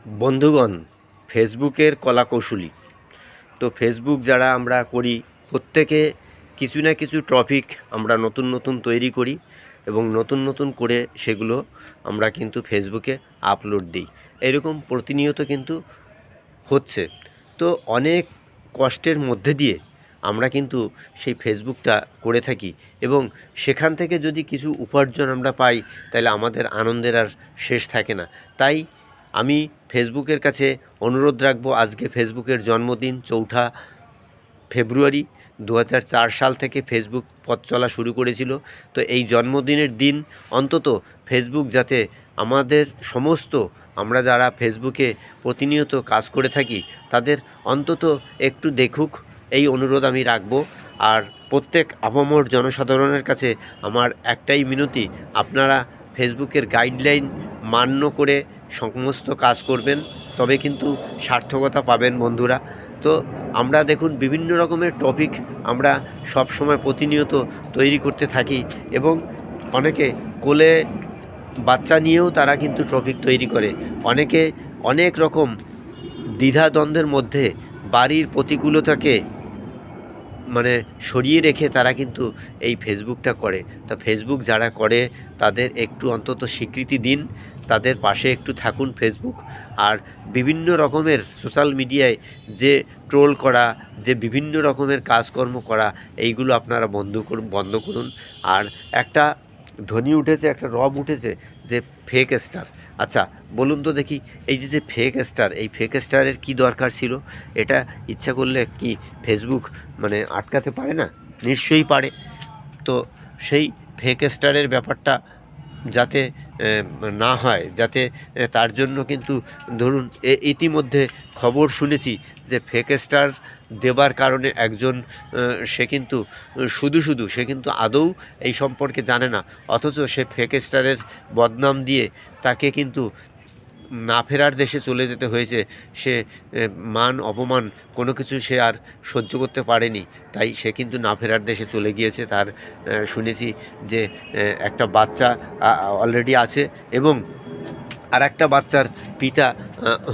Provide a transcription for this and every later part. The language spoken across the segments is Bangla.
বন্ধুগণ, ফেসবুকের কলাকৌশলী। তো ফেসবুক যারা আমরা করি, প্রত্যেকে কিছু না কিছু টপিক আমরা নতুন নতুন তৈরি করি এবং নতুন নতুন করে সেগুলো আমরা কিন্তু ফেসবুকে আপলোড দিই। এরকম প্রতিনিয়ত কিন্তু হচ্ছে। তো অনেক কষ্টের মধ্যে দিয়ে আমরা কিন্তু সেই ফেসবুকটা করে থাকি এবং সেখান থেকে যদি কিছু উপার্জন আমরা পাই, তাহলে আমাদের আনন্দের আর শেষ থাকে না। তাই আমি ফেসবুকের কাছে অনুরোধ রাখবো। আজকে ফেসবুকের জন্মদিন 4 ফেব্রুয়ারি 2004 সাল থেকে ফেসবুক পথ চলা শুরু করেছিল। তো এই জন্মদিনের দিন অন্তত ফেসবুক যাতে আমাদের সমস্ত আমরা যারা ফেসবুকে প্রতিনিয়ত কাজ করে থাকি তাদের অন্তত একটু দেখুক, এই অনুরোধ আমি রাখবো। আর প্রত্যেক আপামর জনসাধারণের কাছে আমার একটাই মিনতি, আপনারা ফেসবুকের গাইডলাইন মান্য করে সমস্ত কাজ করবেন, তবে কিন্তু সার্থকতা পাবেন বন্ধুরা। তো আমরা দেখুন বিভিন্ন রকমের টপিক আমরা সব সময় প্রতিনিয়ত তৈরি করতে থাকি এবং অনেকে কোলে বাচ্চা নিয়েও তারা কিন্তু টপিক তৈরি করে। অনেকে অনেক রকম দ্বিধাদ্বন্দ্বের মধ্যে বাড়ির প্রতিকূলতাকে সরিয়ে রেখে তারা কিন্তু এই ফেসবুকটা করে। তা ফেসবুক যারা করে তাদের একটু অন্তত স্বীকৃতি দিন, তাদের পাশে একটু থাকুন ফেসবুক। আর বিভিন্ন রকমের সোশ্যাল মিডিয়ায় যে ট্রোল করা, যে বিভিন্ন রকমের কাজকর্ম করা, এইগুলো আপনারা বন্ধ করুন। আর একটা ধ্বনি উঠেছে, একটা রব উঠেছে যে ফেক স্টার। আচ্ছা বলুন তো দেখি, এই যে ফেক স্টার, এই ফেক স্টারের কী দরকার ছিল? এটা ইচ্ছা করলে কি ফেসবুক আটকাতে পারে না? নিশ্চয়ই পারে। তো সেই ফেক স্টারের ব্যাপারটা যাতে না হয়, যাতে তার জন্য কিন্তু ধরুন ইতিমধ্যে খবর শুনেছি যে ফেক স্টার দেবার কারণে একজন সে কিন্তু সে কিন্তু আদৌ এই সম্পর্কে জানে না, অথচ সে ফেক স্টারের বদনাম দিয়ে তাকে কিন্তু না ফেরার দেশে চলে যেতে হয়েছে। সে মান অপমান কোনো কিছু সে আর সহ্য করতে পারেনি, তাই সে কিন্তু না ফেরার দেশে চলে গিয়েছে। তার শুনেছি যে একটা বাচ্চা অলরেডি আছে এবং আর একটা বাচ্চার পিতা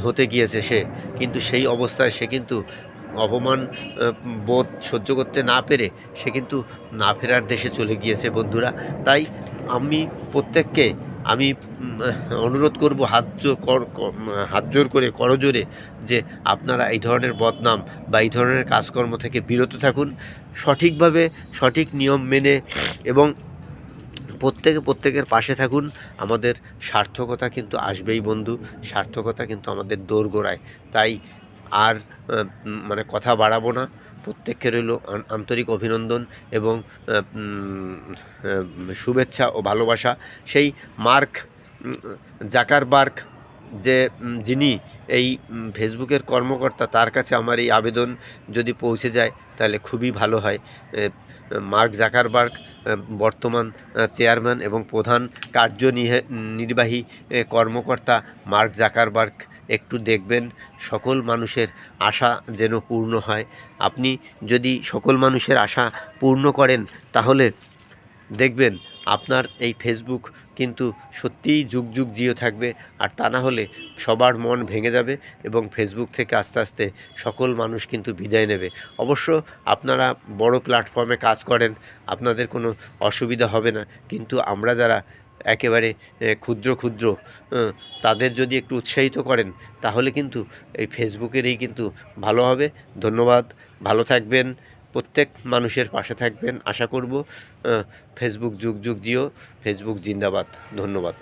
হতে গিয়েছে সে, কিন্তু সেই অবস্থায় সে কিন্তু অপমান বোধ সহ্য করতে না পেরে সে কিন্তু না ফেরার দেশে চলে গিয়েছে বন্ধুরা। তাই আমি প্রত্যেককে অনুরোধ করব হাত জোর করে করজোরে যে আপনারা এই ধরনের বদনাম বা এই ধরনের কাজকর্ম থেকে বিরত থাকুন, সঠিকভাবে সঠিক নিয়ম মেনে, এবং প্রত্যেকের পাশে থাকুন। আমাদের সার্থকতা কিন্তু আসবেই বন্ধু, সার্থকতা কিন্তু আমাদের দোরগোড়ায়। তাই আর কথা বাড়াবো না। প্রত্যেককে রইল আন্তরিক অভিনন্দন এবং শুভেচ্ছা ও ভালোবাসা। সেই মার্ক জাকারবার্গ যিনি এই ফেসবুকের কর্মকর্তা, তার কাছে আমার এই আবেদন যদি পৌঁছে যায় তাহলে খুবই ভালো হয়। মার্ক জাকারবার্গ বর্তমান চেয়ারম্যান এবং প্রধান নির্বাহী কর্মকর্তা মার্ক জাকারবার্গ, একটু দেখবেন সকল মানুষের আশা যেন পূর্ণ হয়। আপনি যদি সকল মানুষের আশা পূর্ণ করেন তাহলে দেখবেন আপনার এই ফেসবুক কিন্তু সত্যিই যুগ যুগ জিও থাকবে। আর তা না হলে সবার মন ভেঙে যাবে এবং ফেসবুক থেকে আস্তে আস্তে সকল মানুষ কিন্তু বিদায় নেবে। অবশ্য আপনারা বড় প্ল্যাটফর্মে কাজ করেন, আপনাদের কোনো অসুবিধা হবে না, কিন্তু আমরা যারা একেবারে ক্ষুদ্র ক্ষুদ্র তাদের যদি একটু উৎসাহিত করেন তাহলে কিন্তু এই ফেসবুকেরই কিন্তু ভালো হবে। ধন্যবাদ, ভালো থাকবেন, প্রত্যেক মানুষের পাশে থাকবেন আশা করব। ফেসবুক যুগ যুগ জিও, ফেসবুক জিন্দাবাদ। ধন্যবাদ।